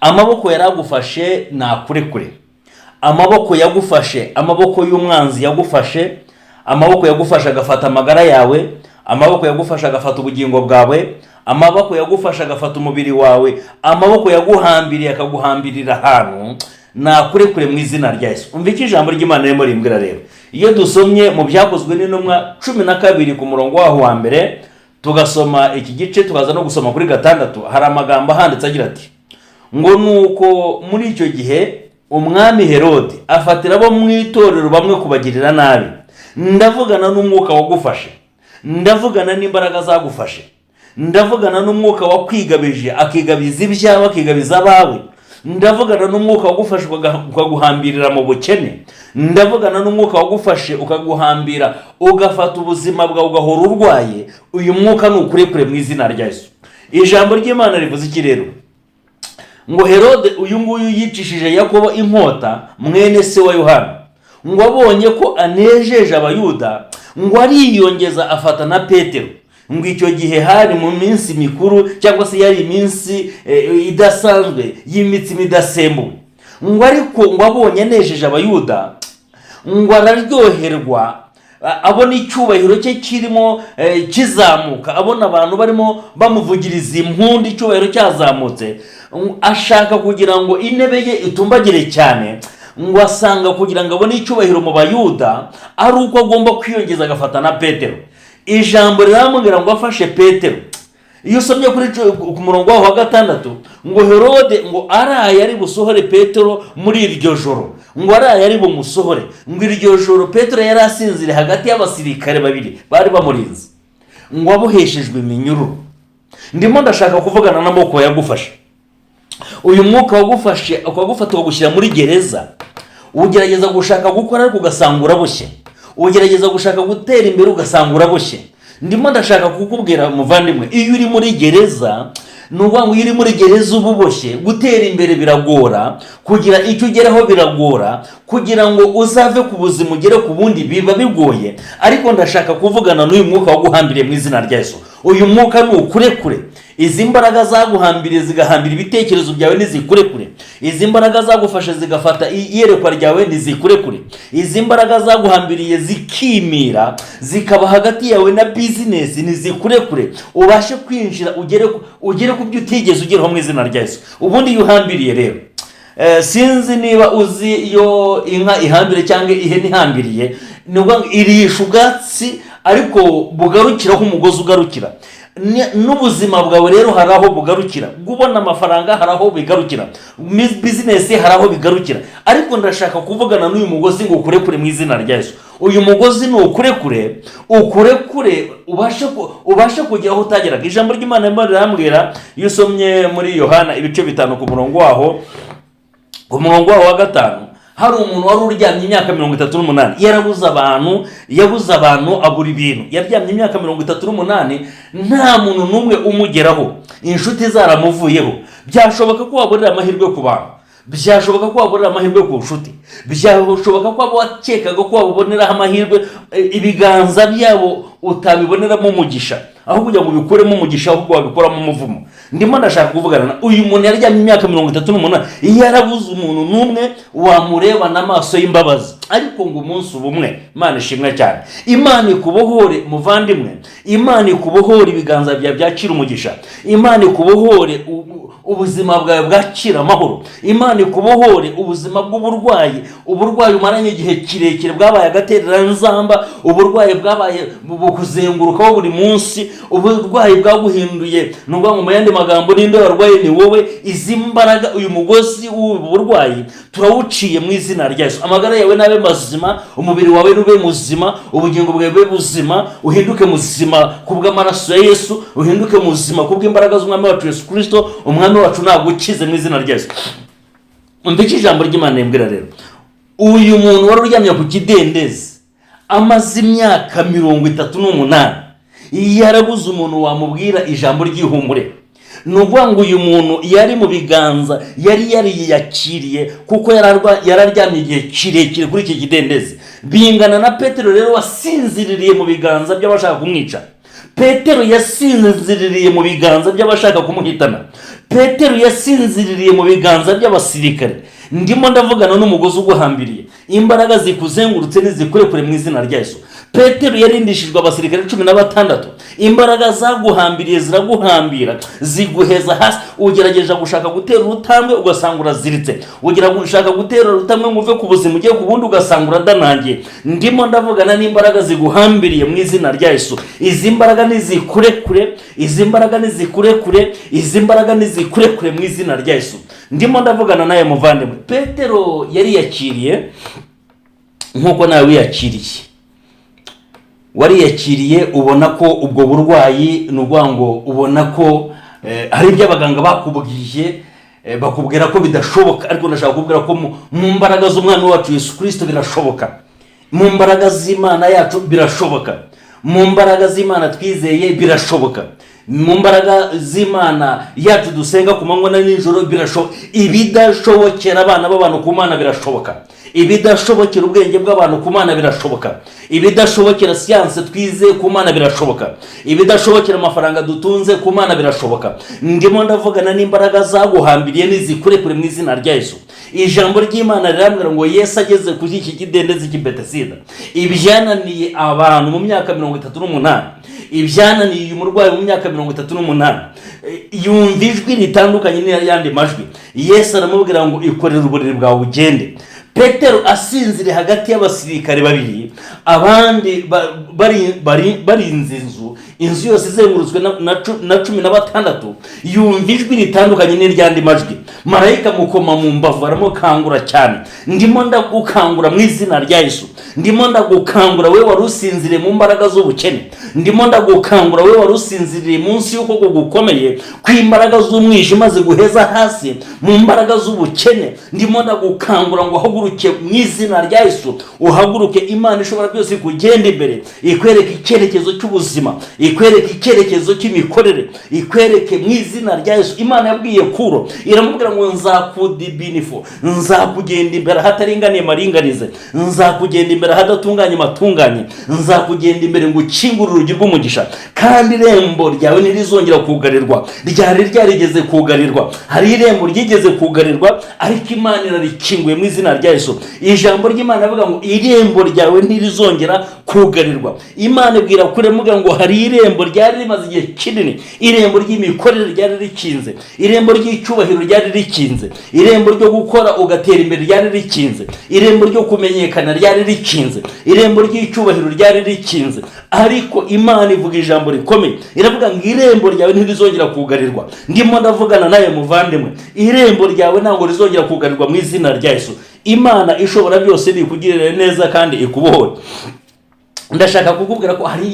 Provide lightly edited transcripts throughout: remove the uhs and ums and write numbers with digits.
amaboko yaragufashe nakurekure. Amaboko yagufashe, amaboko y'umwanzi yagufashe, amaboko yagufasha agafata amagara yawe, amaboko yagufasha agafata ubugingo bwawe, amaboko yagufasha agafata umubiri wawe, amaboko yaguhambiriye akaguhambirira ahantu nakurekure mu izina rya Yesu. Umva iki ijambo ry'Imana ririmo rimbwira rero. Iyo dusomye mu byakozwe n'intumwa 12 ku murongo waho wa mbere, tugasoma iki gice tukaza no gusoma kuri 6, hari amagambo ahanditse agira ati ngo nuko muri icyo gihe umwami Herode afatira abo mu itorero bamwe kubagirira nabi. Ndavugana n'umwuka wagufashe, ndavugana n'imbaraga zagufashe, ndavugana n'umwuka wakwigabije akigabiza ibyawe akigabiza abawe, ndavugana n'umwuka wagufashe ukaguhambirira mu bukene, ndavugana n'umwuka wagufashe ukaguhambira ugafata ubuzima bwawe ugahora urwaye. Uyu mwuka nukurekure mu izina rya Yesu. Ijambo ry'Imana rivuze iki rero? Ngo Herode uyu nguyu yicishije Yakobo inkota mwene se wa Yohana, ngo abonye ko anejeje abayuda, ngo ariyongeza afata na Petero. Ngo icyo gihe hari mu minsi mikuru cyangwa se yari iminsi idasanzwe y'imitsima idasembuwe. Ngo ariko ngo abonye anejeje abayuda, ngo araryoherwa, abona icyubahiro cye kirimo kizamuka, abona abantu barimo bamuvugiriza impundu, icyubahiro cyazamutse, ashaka kugira ngo intebe ye itumbagire cyane. Ngo asanga kugira ngo abone icyubahiro mu bayuda ari uko agomba kwiyongeza agafata na Petero. Ijambo riramubwira ngo afashe Petero. Iyo usomye ku murongo wa 6, ngo Herode ngo araye ari busohore Petero muri iryo joro, ngo araye ari bumusohore. Ngo iryo joro Petero yari asinzire hagati y'abasirikare babiri bari bamurinze, ngo aboheshejwe iminyururu. Ndimo ndashaka kuvugana n'amoko yagufashe. Uyu mwuka wagufashe ukagufata ukagushyira muri gereza, ugerageza gushaka gukora ariko ugasanga uraboshye, ugerageza gushaka gutera imbere ugasanga uraboshye. Ndimo ndashaka kukubwira muvandimwe, iyo uri muri gereza, nuvuga ngo iyo uri muri gereza ububoshye, gutera imbere biragora, kugira icyo ugeraho biragora, kugira ngo uzave ku buzima ugere ku bundi biba bigoye. Ariko ndashaka kuvugana n'uyu mwuka waguhambiriye mu izina rya Yesu. Uyu mwuka nukurekure. Izi mbaraga zaguhambiriye zigahambira ibitekerezo byawe nizikurekure. Izi mbaraga zagufashe zigafata iyerekwa ryawe nizikurekure. Izi mbaraga zaguhambiriye zikimira zikaba hagati yawe na business nizikurekure. Ubashe kwinjira ugere ku byo utigeze ugeraho mu izina rya Yesu. Ubundi yuhambiriye rero, sinzi niba uzi iyo inka ihambire cyangwa ihene ihambiriye, nubwo irisha ubwatsi ariko bugarukiraho umugozi ugarukira. N'ubuzima bwawe rero haraho bugarukira, gubona amafaranga haraho bigarukira, business haraho bigarukira. Ariko ndashaka kuvugana n'uyu mugozi ngo ukurekure mu izina rya Yesu. Uyu mugozi ni ukurekure ubashe kujya aho utageraga. Ijambo ry'Imana rirambwira, iyo usomye muri Yohana ibice 5 ku murongo waho wa 5, hari umuntu wari uryamye imyaka 38, yabuze abantu abura ibintu. Yaryamye imyaka 38, nta muntu numwe umugeraho, inshuti zaramuvuyeho. Byashoboka ko waborera amahirwe ku bantu, byashoboka ko waborera amahirwe ku nshuti, byashoboka ko wakekaga ko wabonera amahirwe, ibiganza byabo utabiboneramo umugisha, aho kugira ngo bikuremo umugisha ahubwo wabikoramo umuvumo. Ndimo ndashaka kuvugana uyu muntu yaryamye imyaka 38, yarabuze umuntu numwe wamureba n'amaso y'imbabazi. Ariko ngo umunsi ubumwe, Imana ishimwe cyane, Imana ikubohore muvandimwe, Imana ikubohore ibiganza byawe byakira umugisha, Imana ikubohore ubuzima bwawe bwakira amahoro, Imana ikubohore ubuzima bw'uburwayi umaranye igihe kirekire bwabaye agatereranzamba, uburwayi bwabaye bukuzengurukaho buri munsi, uburwayi bwaguhinduye. Nubwo mu yandi magambo ninde warwaye ni wowe. Izi mbaraga, uyu mugozi w'uburwayi turawuciye mu izina rya Yesu. Amagara yawe nabe mazima, umubiri wawe nube muzima, ubugingo bwawe bube buzima, uhinduke muzima kubw'amaraso ya Yesu, uhinduke muzima kubw'imbaraga z'umwami wacu Yesu Kristo. Umwami wacu nagukize mu izina rya Yesu. Umvike ijambo ry'Imana rimbwira rero, uyu muntu wari uryamye ku kidendezi amaze imyaka 38, yarabuze umuntu wamubwira ijambo ry'ihumure. Nuvuga ngo uyu muntu yari mu biganza, yari yariyakiriye kuko yararyamye igihe kirekire kuri iki kidendezi. Bingana na Petero rero wasinziririye mu biganza by'abashaka kumwica. Petero yasinziririye mu biganza by'abashaka kumuhitana. Petero yasinziririye mu biganza by'abasirikare. Ndimo ndavugana n'umugozi uguhambiriye, imbaraga zikuzengurutse nizikurekure mu izina rya Yesu. Petero yarindishijwe abasirikare 16, imbaraga zaguhambiriye ziraguhambira, ziguheza hasi. Ugerageje gushaka gutera urutambwe ugasanga uraziritse, ugira gushaka gutera urutambwe ngo uve ku buzima ugiye ku bundi ugasanga uradanangiye. Ndimo ndavugana n'imbaraga ziguhambiriye mu izina rya Yesu. Izi mbaraga nizikurekure, izi mbaraga nizikurekure, izi mbaraga nizikurekure mu izina rya Yesu. Ndimo ndavugana naye muvandimwe. Petero yari yakiriye nkuko nawe wiyakiriye, wariyakiriye, ubona ko ubwo burwayi n'ubwango, ubona ko hari ibyo abaganga bakubwiye, bakubwira ko bidashoboka, ariko ndashaka kubwira ko mu mbaraga z'umwana wacu Yesu Kristo birashoboka, mu mbaraga z'Imana yacu birashoboka, mu mbaraga z'Imana twizeye birashoboka, mu mbaraga z'Imana yacu dusenga ku manywa na nijoro birashoboka. Ibidashobokera abana b'abantu ku Mana birashoboka, ibidashobokera ubwenge bw'abantu ku Mana birashoboka, ibidashobokera siyanse twize ku Mana birashoboka, ibidashobokera amafaranga dutunze ku Mana birashoboka. Ndimo ndavugana n'imbaraga zaguhambiriye nizikurekure mu izina rya Yesu. Ijambo ry'Imana rirambwira ngo Yesu ageze kuri iki kidendezi cy'Ibetesida, ibyananiye abantu mu myaka 38, ibyananiye uyu murwayi mu myaka 38, yumva ijwi ritandukanye n'ayandi majwi. Yesu aramubwira ngo ikorere uburiri bwawe ugende. Petero asinzire hagati y'abasirikare babiri, abandi barinze inzu yose izengurutswe na 16, yumva ijwi ritandukanye n'iryandi majwi. Marayika mukoma mu mbavu aramukangura cyane. Ndimo ndagukangura mu izina rya Yesu. Ndimo ndagukangura we warusinzire mu mbaraga z'ubukene. Ndimo ndagukangura we warusinziriye munsi y'uko gukomeye kw'imbaraga z'umwijima ziguheza hasi mu mbaraga z'ubukene. Ndimo ndagukangura ngo uhaguruke mu izina rya Yesu. Uhaguruke, Imana ishobora byose kugenda imbere, ikwereke icyerekezo cy'ubuzima, ikwereke icyerekezo cy'imikorere, ikwereke mu izina rya Yesu. Imana yabwiye Kuro, iramubwira ngo nzakudibinifo, nzakugenda imbere hataringaniye maringanize, nzakugenda imbere hadatunganye matunganye, nzakugenda imbere ngo ukingure urugi rw'umugisha, kandi irembo ryawe ntirizongera kugarirwa. Ryari ryarigeze kugarirwa, hari irembo ryigeze kugarirwa, ariko Imana irarikinguye mu izina rya Yesu. Ijambo ry'Imana avuga ngo irembo ryawe ntirizongera kugarirwa. Imana ibwira Kure muga ngo hari irembo ryari rimaze igihe kinini, irembo ry'imikorere ryari rikinze, irembo ry'icyubahiro ryari rikinze, irembo ryo gukora ugatera imbere ryari rikinze, irembo ryo kumenyekana ryari rikinze, irembo ry'icyubahiro ryari rikinze. Ariko Imana ivuga ijambo rikomeye, iravuga ngo irembo ryawe ntirizongera kugarirwa. Ndimo ndavugana nawe muvandimwe, irembo ryawe ntabwo rizongera kugarirwa mu izina rya Yesu. Imana ishobora byose nikugirire neza kandi ikubohore. Ndashaka kukubwira ko hari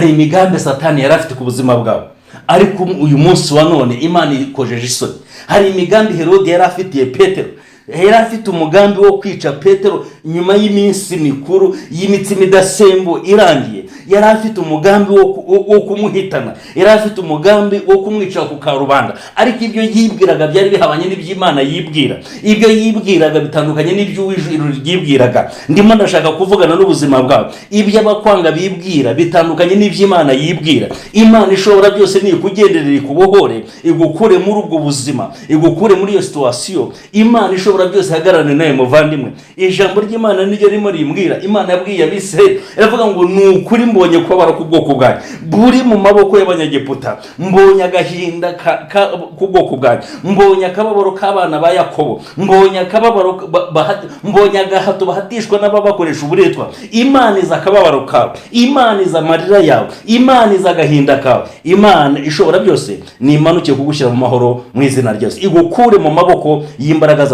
imigambi Satani yari afite ku buzima bwawe, ariko uyu munsi wa none Imana ikojeje isoni. Hari imigambi Herode yari afitiye Petero, yari afite umugambi wo kwica Petero nyuma y'iminsi mikuru y'imitsima idasembo irangiye. Yari afite umugambi wo kumuhitana, yari afite umugambi wo kumwica ku karubanda, ariko ibyo yibwiraga byari bihabanye n'iby'Imana yibwira. Ibyo yibwiraga bitandukanye n'iby'uwijuru ryibwiraga. Ndimo ndashaka kuvugana n'ubuzima bwawe, ibyo abakwanga bibwira bitandukanye n'iby'Imana yibwira. Imana ishobora byose nikugenderera ikubohore, igukure muri ubwo buzima, igukure muri iyo situation. Imana ishobora byose hagararane nawe muvandimwe. Ijambo ry'Imana niryo rimo rimbwira. Imana yabwiye Abisirayeli, iravuga ngo nukuri mbonye kubabara ku bwoko bwanjye buri mu maboko y'Abanyegiputa, mbonye agahinda ku bwoko bwanjye, mbonye akababaro k'abana ba Yakobo, mbonye akababaro mbonye agahato bahatishwa n'ababakoresha uburetwa. Imana iza akababaro kawe, Imana iza amarira yawe, Imana iza agahinda kawe. Imana ishobora byose nimanuke kugushyira mu mahoro mu izina rya Yesu, igukure mu maboko y'imbaraga